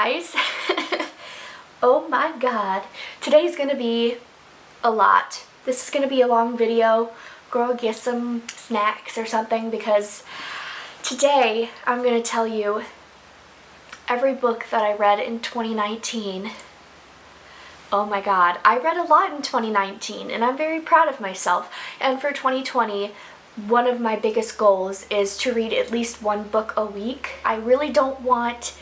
guys. Oh my god. Today's gonna be a lot. This is gonna be a long video. Go get some snacks or something because today I'm gonna tell you every book that I read in 2019. Oh my god. I read a lot in 2019 and I'm very proud of myself. And for 2020, one of my biggest goals is to read at least one book a week. I really don't want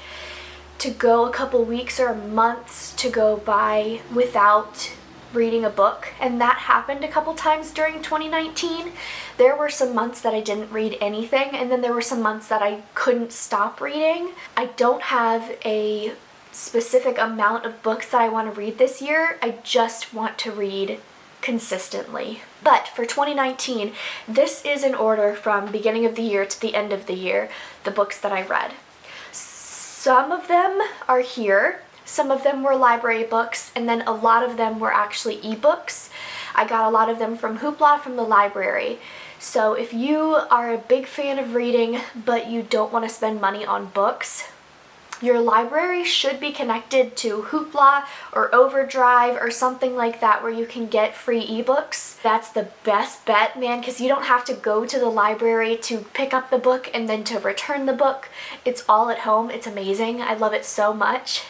to go a couple weeks or months to go by without reading a book, and that happened a couple times during 2019. There were some months that I didn't read anything, and then there were some months that I couldn't stop reading. I don't have a specific amount of books that I want to read this year. I just want to read consistently. But for 2019, this is in order from beginning of the year to the end of the year, the books that I read. Some of them are here, some of them were library books, and then a lot of them were actually ebooks. I got a lot of them from Hoopla from the library. So if you are a big fan of reading but you don't want to spend money on books, your library should be connected to Hoopla or Overdrive or something like that where you can get free ebooks. That's the best bet, man, because you don't have to go to the library to pick up the book and then to return the book. It's all at home. It's amazing. I love it so much.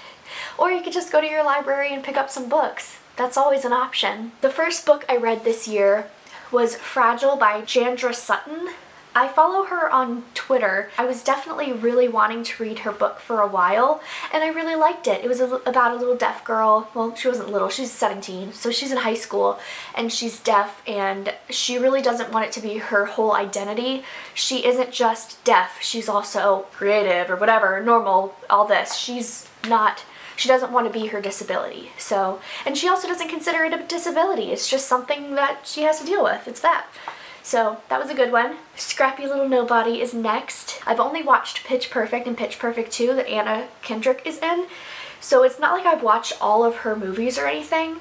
Or you could just go to your library and pick up some books. That's always an option. The first book I read this year was Fragile by Chandra Sutton. I follow her on Twitter. I was definitely really wanting to read her book for a while, and I really liked it. It was about a little deaf girl. Well, she wasn't little, she's 17, so she's in high school, and she's deaf, and she really doesn't want it to be her whole identity. She isn't just deaf, she's also creative or whatever, normal, all this. She doesn't want to be her disability. So, and she also doesn't consider it a disability. It's just something that she has to deal with. It's that. So that was a good one. Scrappy Little Nobody is next. I've only watched Pitch Perfect and Pitch Perfect 2 that Anna Kendrick is in, so it's not like I've watched all of her movies or anything,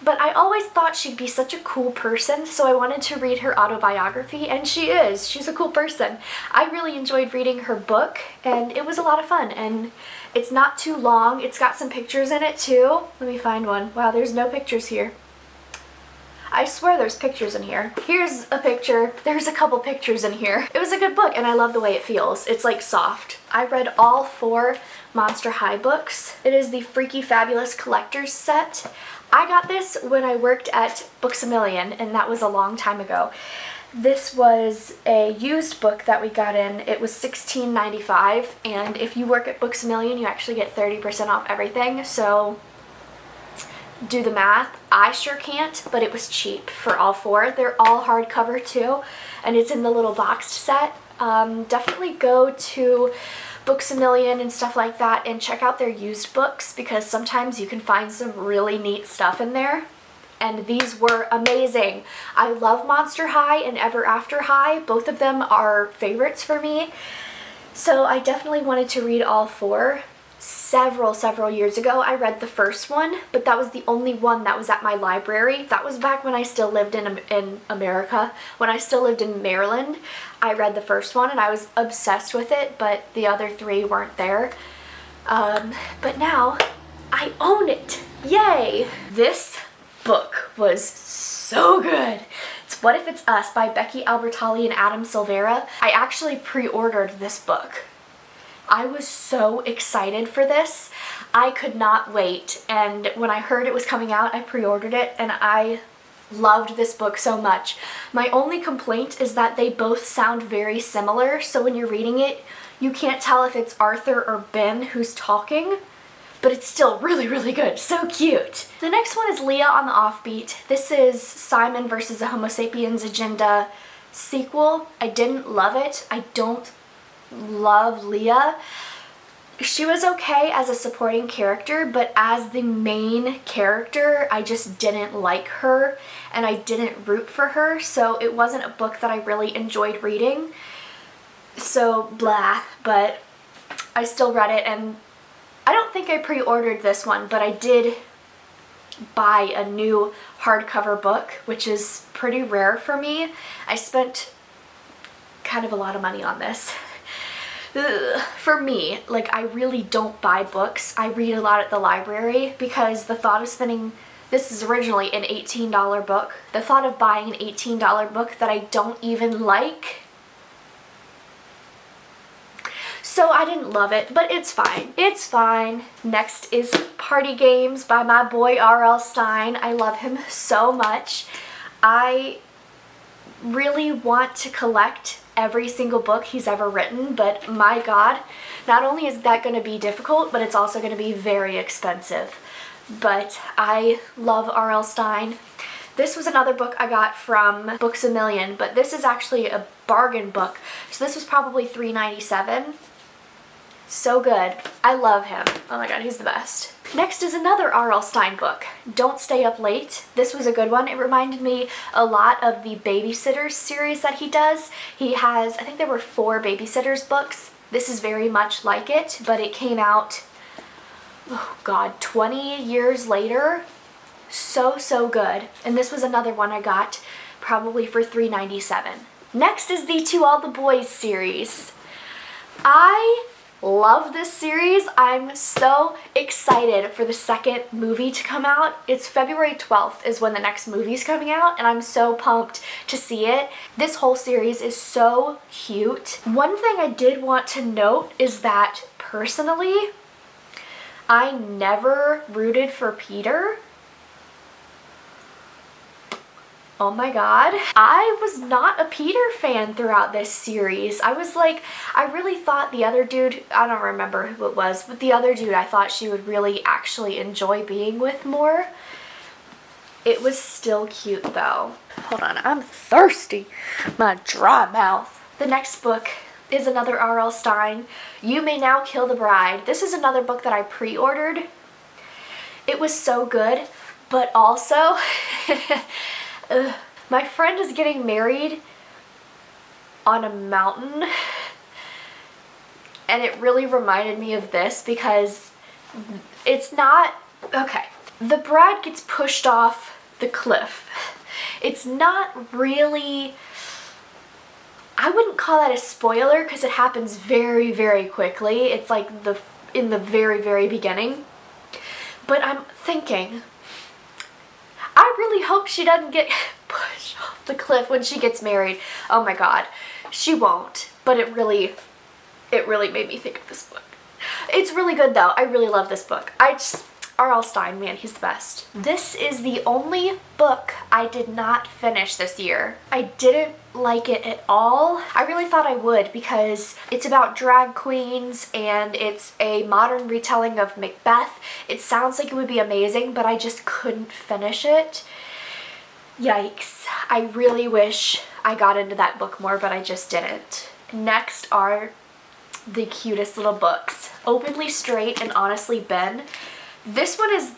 but I always thought she'd be such a cool person, so I wanted to read her autobiography, and she is. She's a cool person. I really enjoyed reading her book, and it was a lot of fun, and it's not too long. It's got some pictures in it too. Let me find one. Wow, there's no pictures here. I swear there's pictures in here. Here's a picture. There's a couple pictures in here. It was a good book and I love the way it feels. It's like soft. I read all 4 Monster High books. It is the Freaky Fabulous Collector's Set. I got this when I worked at Books A Million, and that was a long time ago. This was a used book that we got in. It was $16.95, and if you work at Books A Million, you actually get 30% off everything, so do the math. I sure can't, but it was cheap for all 4. They're all hardcover too, and it's in the little boxed set. Definitely go to Books A Million and stuff like that and check out their used books, because sometimes you can find some really neat stuff in there. And these were amazing. I love Monster High and Ever After High. Both of them are favorites for me. So I definitely wanted to read all 4. Several years ago I read the first one, but that was the only one that was at my library. That was back when I still lived in America. When I still lived in Maryland, I read the first one and I was obsessed with it, but the other 3 weren't there. But now I own it. Yay! This book was so good. It's What If It's Us by Becky Albertalli and Adam Silvera. I actually pre-ordered this book. I was so excited for this. I could not wait, and when I heard it was coming out, I pre-ordered it, and I loved this book so much. My only complaint is that they both sound very similar, so when you're reading it, you can't tell if it's Arthur or Ben who's talking, but it's still really, really good. So cute. The next one is Leah on the Offbeat. This is Simon versus the Homo Sapiens Agenda sequel. I didn't love it. I don't love Leah. She was okay as a supporting character, but as the main character, I just didn't like her and I didn't root for her, so it wasn't a book that I really enjoyed reading. So blah, but I still read it, and I don't think I pre-ordered this one, but I did buy a new hardcover book, which is pretty rare for me. I spent kind of a lot of money on this. For me, like, I really don't buy books. I read a lot at the library because the thought of spending, this is originally an $18 book, the thought of buying an $18 book that I don't even like, so I didn't love it, but it's fine. It's fine. Next is Party Games by my boy R.L. Stine. I love him so much. I really want to collect every single book he's ever written, but my God, not only is that going to be difficult, but it's also going to be very expensive. But I love R.L. Stine. This was another book I got from Books A Million, but this is actually a bargain book. So this was probably $3.97. So good. I love him. Oh my God, he's the best. Next is another R.L. Stine book, Don't Stay Up Late. This was a good one. It reminded me a lot of the Babysitters series that he does. He has, I think there were 4 Babysitters books. This is very much like it, but it came out, oh God, 20 years later. So, so good. And this was another one I got probably for $3.97. Next is the To All the Boys series. I love this series. I'm so excited for the second movie to come out. It's February 12th is when the next movie's coming out, and I'm so pumped to see it. This whole series is so cute. One thing I did want to note is that personally, I never rooted for Peter. Oh my God. I was not a Peter fan throughout this series. I was like, I really thought the other dude, I don't remember who it was, but the other dude I thought she would really actually enjoy being with more. It was still cute though. Hold on, I'm thirsty. My dry mouth. The next book is another R.L. Stine, You May Now Kill the Bride. This is another book that I pre-ordered. It was so good, but also my friend is getting married on a mountain, and it really reminded me of this because it's not, okay, the bride gets pushed off the cliff. It's not really, I wouldn't call that a spoiler because it happens very, very quickly. It's like in the very, very beginning. But I'm thinking, I really hope she doesn't get pushed off the cliff when she gets married. Oh my God, she won't. But it really made me think of this book. It's really good though. I really love this book. R.L. Stine, man, he's the best. This is the only book I did not finish this year. I didn't like it at all. I really thought I would because it's about drag queens and it's a modern retelling of Macbeth. It sounds like it would be amazing, but I just couldn't finish it. Yikes. I really wish I got into that book more, but I just didn't. Next are the cutest little books, Openly Straight and Honestly Ben. This one is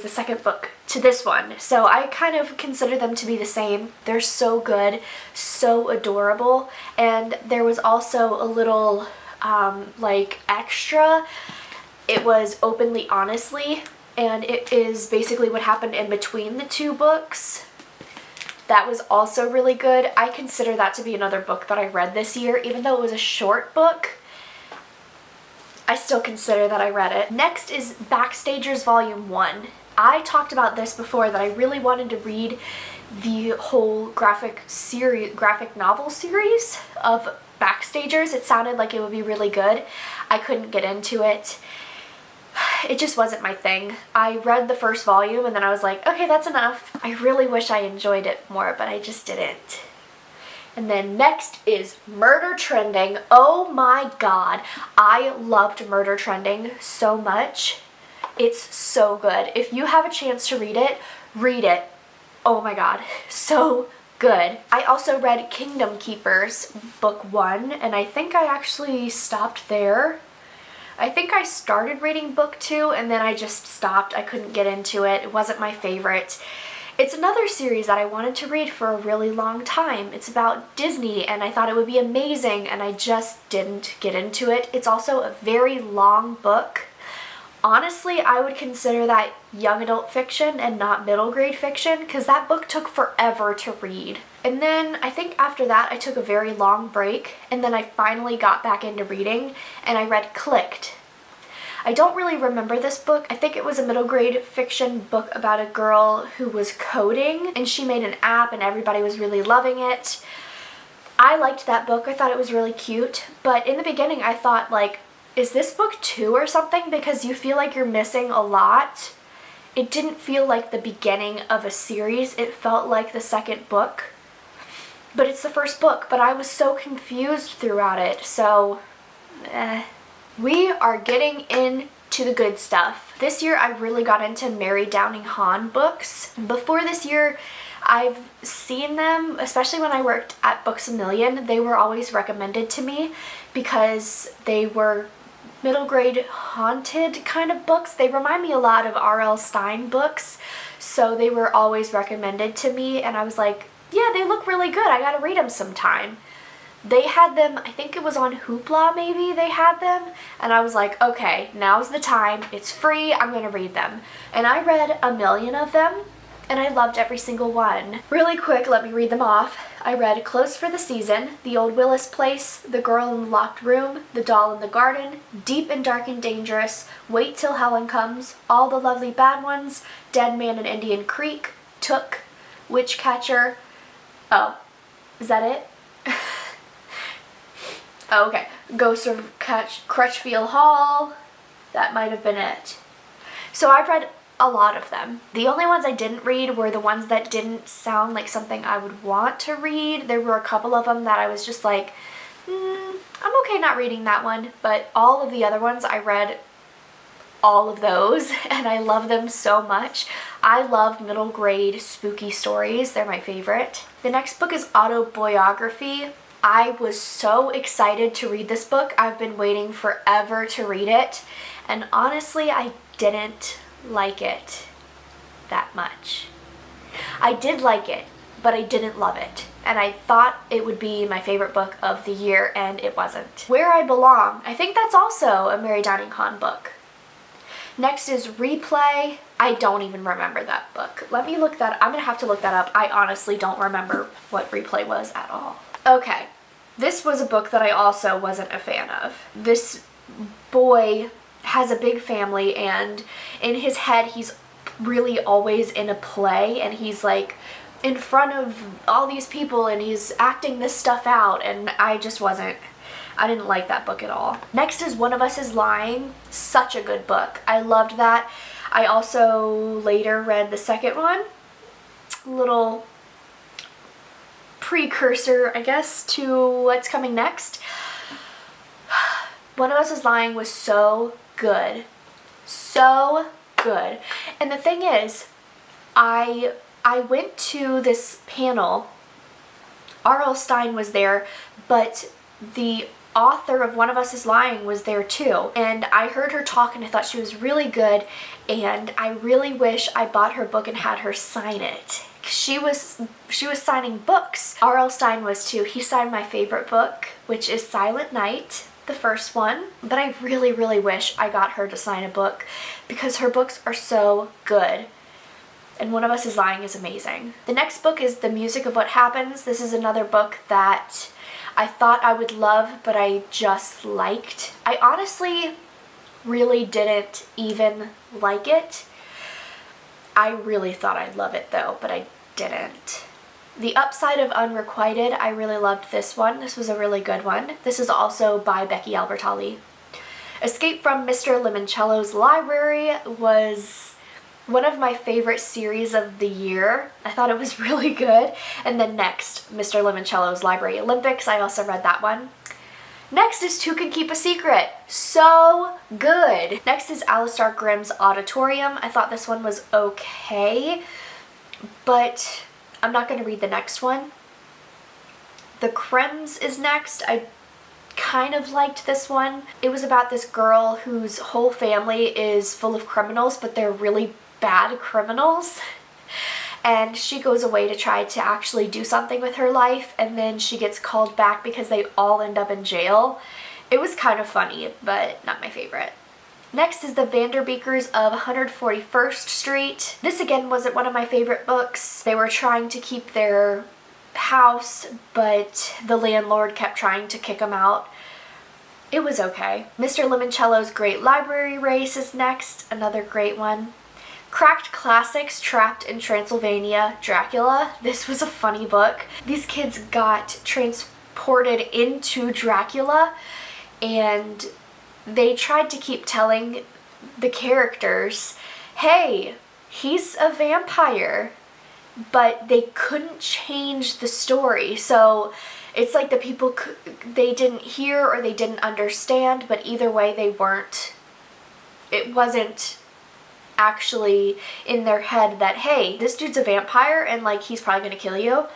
the second book to this one, so I kind of consider them to be the same. They're so good, so adorable, and there was also a little like extra. It was Openly Honestly, and it is basically what happened in between the 2 books. That was also really good. I consider that to be another book that I read this year, even though it was a short book. I still consider that I read it. Next is Backstagers Volume 1. I talked about this before, that I really wanted to read the whole graphic novel series of Backstagers. It sounded like it would be really good. I couldn't get into it. It just wasn't my thing. I read the first volume and then I was like, okay, that's enough. I really wish I enjoyed it more, but I just didn't. And then next is Murder Trending. Oh my God, I loved Murder Trending so much. It's so good. If you have a chance to read it, read it. Oh my God, so good. I also read Kingdom Keepers, book 1, and I think I actually stopped there. I think I started reading book 2 and then I just stopped. I couldn't get into it. It wasn't my favorite. It's another series that I wanted to read for a really long time. It's about Disney and I thought it would be amazing and I just didn't get into it. It's also a very long book. Honestly, I would consider that young adult fiction and not middle grade fiction because that book took forever to read. And then I think after that I took a very long break, and then I finally got back into reading and I read Clicked. I don't really remember this book. I think it was a middle grade fiction book about a girl who was coding and she made an app and everybody was really loving it. I liked that book. I thought it was really cute, but in the beginning I thought, like, is this book 2 or something? Because you feel like you're missing a lot. It didn't feel like the beginning of a series. It felt like the second book. But it's the first book, but I was so confused throughout it, so We are getting into the good stuff. This year I really got into Mary Downing Hahn books. Before this year, I've seen them, especially when I worked at Books A Million. They were always recommended to me because they were middle grade haunted kind of books. They remind me a lot of R.L. Stine books, so they were always recommended to me, and I was like, yeah, they look really good. I gotta read them sometime. They had them, I think it was on Hoopla maybe they had them, and I was like, okay, now's the time. It's free. I'm gonna read them. And I read 1,000,000 of them, and I loved every single one. Really quick, let me read them off. I read Close for the Season, The Old Willis Place, The Girl in the Locked Room, The Doll in the Garden, Deep and Dark and Dangerous, Wait Till Helen Comes, All the Lovely Bad Ones, Dead Man in Indian Creek, Took, Witchcatcher. Oh, is that it? Oh, okay. Ghost of Crutchfield Hall. That might have been it. So I've read a lot of them. The only ones I didn't read were the ones that didn't sound like something I would want to read. There were a couple of them that I was just like, I'm okay not reading that one. But all of the other ones, I read all of those, and I love them so much. I love middle grade spooky stories. They're my favorite. The next book is Autobiography. I was so excited to read this book. I've been waiting forever to read it, and honestly, I didn't like it that much. I did like it, but I didn't love it, and I thought it would be my favorite book of the year, and it wasn't. Where I Belong. I think that's also a Mary Downing Hahn book. Next is Replay. I don't even remember that book. Let me look that. I'm gonna have to look that up. I honestly don't remember what Replay was at all. Okay, this was a book that I also wasn't a fan of. This boy has a big family, and in his head he's really always in a play, and he's like in front of all these people and he's acting this stuff out, and I didn't like that book at all. Next is One of Us is Lying. Such a good book. I loved that. I also later read the second one. Little precursor, I guess, to what's coming next. One of Us is Lying was so good. So good. And the thing is, I went to this panel. R.L. Stine was there, but the author of One of Us is Lying was there too, and I heard her talk and I thought she was really good, and I really wish I bought her book and had her sign it. She was signing books. R.L. Stine was too. He signed my favorite book, which is Silent Night, the first one, but I really, really wish I got her to sign a book because her books are so good. And One of Us is Lying is amazing. The next book is The Music of What Happens. This is another book that I thought I would love, but I just liked. I honestly really didn't even like it. I really thought I'd love it though, but I didn't. The Upside of Unrequited, I really loved this one. This was a really good one. This is also by Becky Albertalli. Escape from Mr. Limoncellos' Library was one of my favorite series of the year. I thought it was really good. And then next, Mr. Limoncello's Library Olympics. I also read that one. Next is Who Can Keep a Secret. So good. Next is Alistair Grimm's Auditorium. I thought this one was okay, but I'm not going to read the next one. The Crims is next. I kind of liked this one. It was about this girl whose whole family is full of criminals, but they're really bad criminals, and she goes away to try to actually do something with her life, and then she gets called back because they all end up in jail. It was kind of funny, but not my favorite. Next is The Vanderbeekers of 141st Street. This again wasn't one of my favorite books. They were trying to keep their house, but the landlord kept trying to kick him out. It was okay. Mr. Limoncello's Great Library Race is next, another great one. Cracked Classics, Trapped in Transylvania, Dracula. This was a funny book. These kids got transported into Dracula, and they tried to keep telling the characters, hey, he's a vampire, but they couldn't change the story. So it's like the people, they didn't hear or they didn't understand, but either way it wasn't actually in their head that, hey, this dude's a vampire and like he's probably gonna kill you.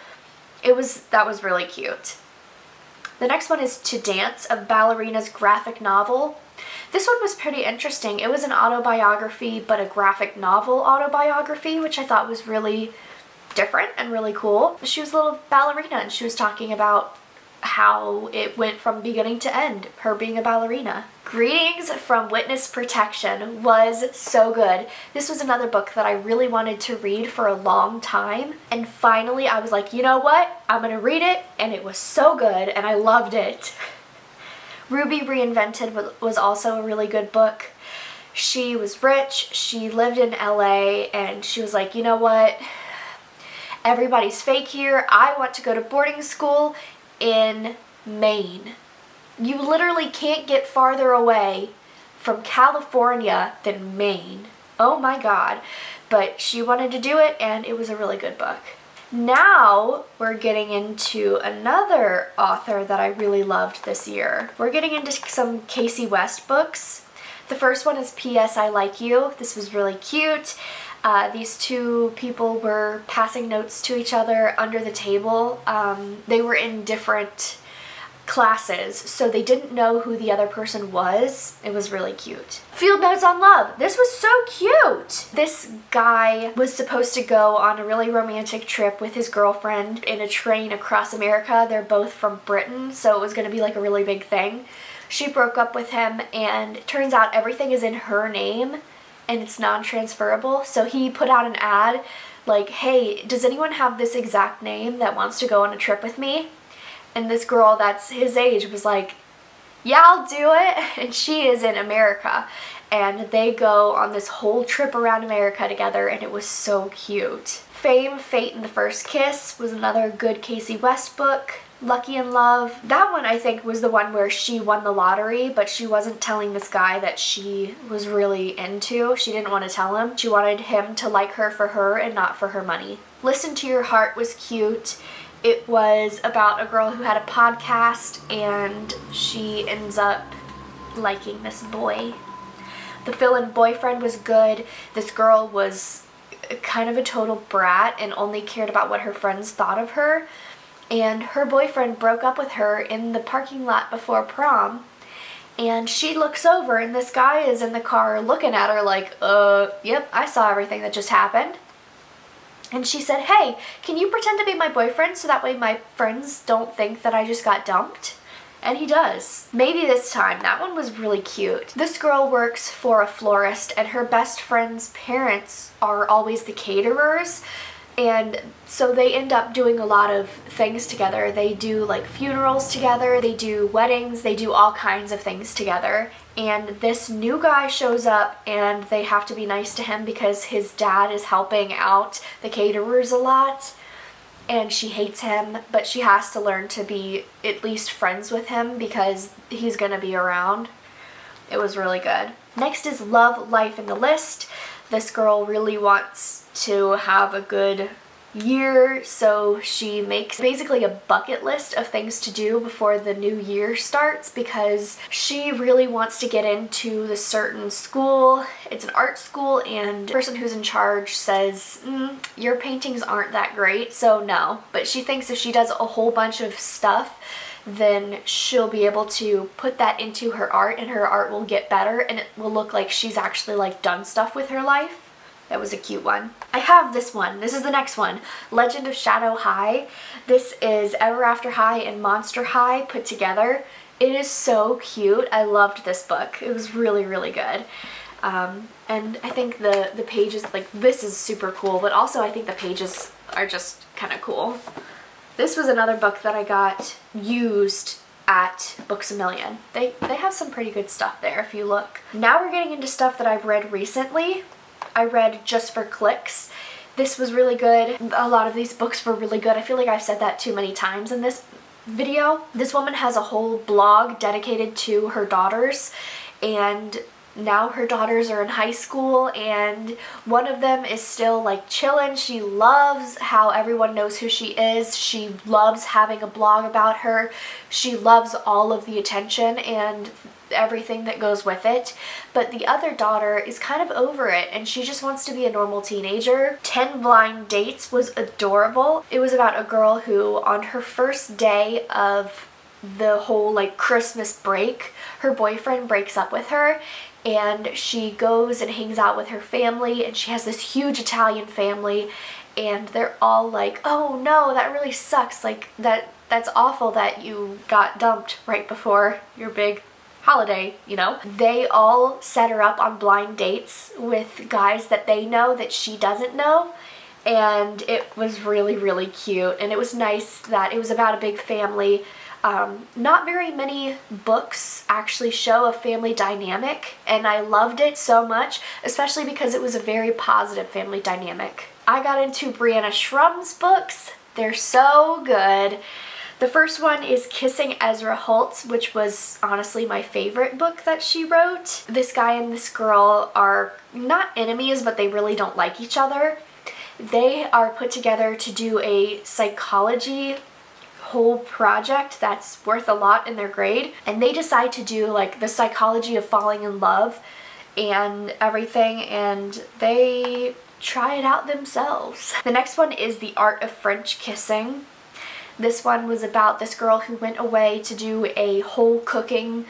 That was really cute. The next one is To Dance, a ballerina's graphic novel. This one was pretty interesting. It was an autobiography, but a graphic novel autobiography, which I thought was really different and really cool. She was a little ballerina and she was talking about how it went from beginning to end, her being a ballerina. Greetings from Witness Protection was so good. This was another book that I really wanted to read for a long time, and finally I was like, you know what? I'm gonna read it, and it was so good and I loved it. Ruby Reinvented was also a really good book. She was rich, she lived in LA, and she was like, you know what? Everybody's fake here. I want to go to boarding school in Maine. You literally can't get farther away from California than Maine. Oh my God. But she wanted to do it, and it was a really good book. Now we're getting into another author that I really loved this year. We're getting into some Casey West books. The first one is P.S. I Like You. This was really cute. These two people were passing notes to each other under the table. They were in different classes, so they didn't know who the other person was. It was really cute. Field Notes on Love. This was so cute. This guy was supposed to go on a really romantic trip with his girlfriend in a train across America. They're both from Britain, so it was going to be like a really big thing. She broke up with him, and it turns out everything is in her name and it's non-transferable. So he put out an ad like, hey, does anyone have this exact name that wants to go on a trip with me? And this girl that's his age was like, yeah, I'll do it. And she is in America. And they go on this whole trip around America together, and it was so cute. Fame, Fate, and the First Kiss was another good Casey West book. Lucky in Love. That one I think was the one where she won the lottery, but she wasn't telling this guy that she was really into. She didn't want to tell him. She wanted him to like her for her and not for her money. Listen to Your Heart was cute. It was about a girl who had a podcast and she ends up liking this boy. The Fill-In Boyfriend was good. This girl was kind of a total brat and only cared about what her friends thought of her. And her boyfriend broke up with her in the parking lot before prom. And she looks over and this guy is in the car looking at her like, yep, I saw everything that just happened. And she said, hey, can you pretend to be my boyfriend so that way my friends don't think that I just got dumped? And he does. Maybe this time. That one was really cute. This girl works for a florist and her best friend's parents are always the caterers. And so they end up doing a lot of things together. They do like funerals together, they do weddings, they do all kinds of things together. And this new guy shows up and they have to be nice to him because his dad is helping out the caterers a lot. And she hates him, but she has to learn to be at least friends with him because he's gonna be around. It was really good. Next is Love, Life, and the List. This girl really wants to have a good year, so she makes basically a bucket list of things to do before the new year starts because she really wants to get into the certain school. It's an art school and the person who's in charge says, your paintings aren't that great, so no. But she thinks if she does a whole bunch of stuff, then she'll be able to put that into her art and her art will get better and it will look like she's actually like done stuff with her life. That was a cute one. I have this one. This is the next one. Legend of Shadow High. This is Ever After High and Monster High put together. It is so cute. I loved this book. It was really, really good. And I think the pages, like this is super cool, but also I think the pages are just kind of cool. This was another book that I got used at Books A Million. They have some pretty good stuff there if you look. Now we're getting into stuff that I've read recently. I read Just for Clicks. This was really good. A lot of these books were really good. I feel like I've said that too many times in this video. This woman has a whole blog dedicated to her daughters, and now her daughters are in high school, and one of them is still like chilling. She loves how everyone knows who she is. She loves having a blog about her. She loves all of the attention and everything that goes with it. But the other daughter is kind of over it, and she just wants to be a normal teenager. 10 Blind Dates was adorable. It was about a girl who, on her first day of the whole like Christmas break, her boyfriend breaks up with her, and she goes and hangs out with her family, and she has this huge Italian family, and they're all like, oh no, that really sucks, like that's awful that you got dumped right before your big holiday, you know. They all set her up on blind dates with guys that they know that she doesn't know, and it was really, really cute, and it was nice that it was about a big family. Not very many books actually show a family dynamic, and I loved it so much, especially because it was a very positive family dynamic. I got into Brianna Shrum's books. They're so good. The first one is Kissing Ezra Holtz, which was honestly my favorite book that she wrote. This guy and this girl are not enemies, but they really don't like each other. They are put together to do a psychology whole project that's worth a lot in their grade, and they decide to do like the psychology of falling in love and everything, and they try it out themselves. The next one is The Art of French Kissing. This one was about this girl who went away to do a whole cooking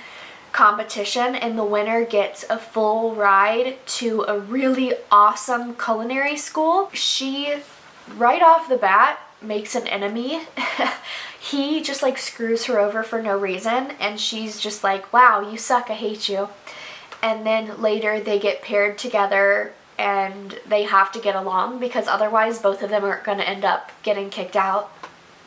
competition, and the winner gets a full ride to a really awesome culinary school. She, right off the bat, makes an enemy. He just like screws her over for no reason, and she's just like, wow, you suck, I hate you. And then later they get paired together, and they have to get along because otherwise both of them are going to end up getting kicked out.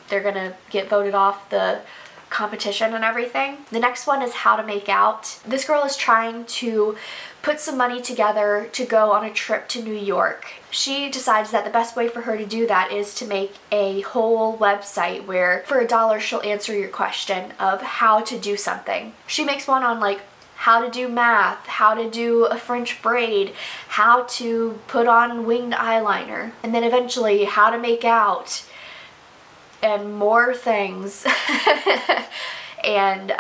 They're going to get voted off the competition and everything. The next one is How to Make Out. This girl is trying to put some money together to go on a trip to New York. She decides that the best way for her to do that is to make a whole website where for $1 she'll answer your question of how to do something. She makes one on like how to do math, how to do a French braid, how to put on winged eyeliner, and then eventually how to make out and more things. And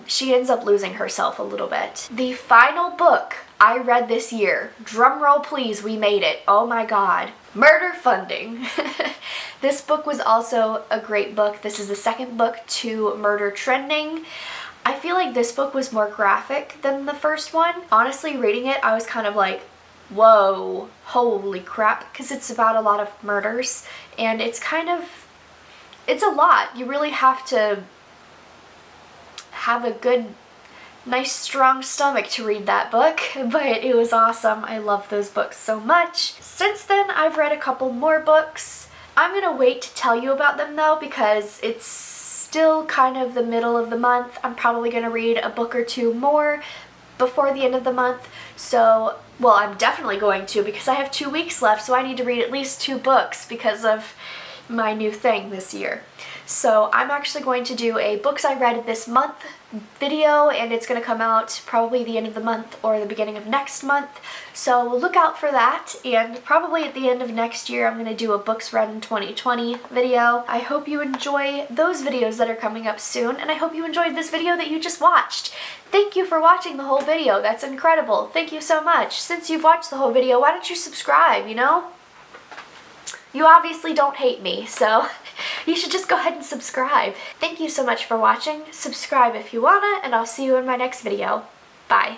she ends up losing herself a little bit. The final book I read this year, drum roll please, we made it, oh my god, Murder Funding. This book was also a great book. This is the second book to Murder Trending. I feel like this book was more graphic than the first one. Honestly, reading it, I was kind of like, whoa, holy crap, because it's about a lot of murders, and it's kind of, it's a lot. You really have to have a good, nice, strong stomach to read that book, but it was awesome. I love those books so much. Since then, I've read a couple more books. I'm gonna wait to tell you about them though, because it's still kind of the middle of the month. I'm probably gonna read a book or two more before the end of the month. So, well, I'm definitely going to, because I have 2 weeks left, so I need to read at least 2 books because of my new thing this year. So I'm actually going to do a books I read this month video, and it's going to come out probably the end of the month or the beginning of next month. So look out for that, and probably at the end of next year I'm going to do a books read in 2020 video. I hope you enjoy those videos that are coming up soon, and I hope you enjoyed this video that you just watched. Thank you for watching the whole video. That's incredible. Thank you so much. Since you've watched the whole video, why don't you subscribe, you know? You obviously don't hate me, so you should just go ahead and subscribe. Thank you so much for watching. Subscribe if you wanna, and I'll see you in my next video. Bye.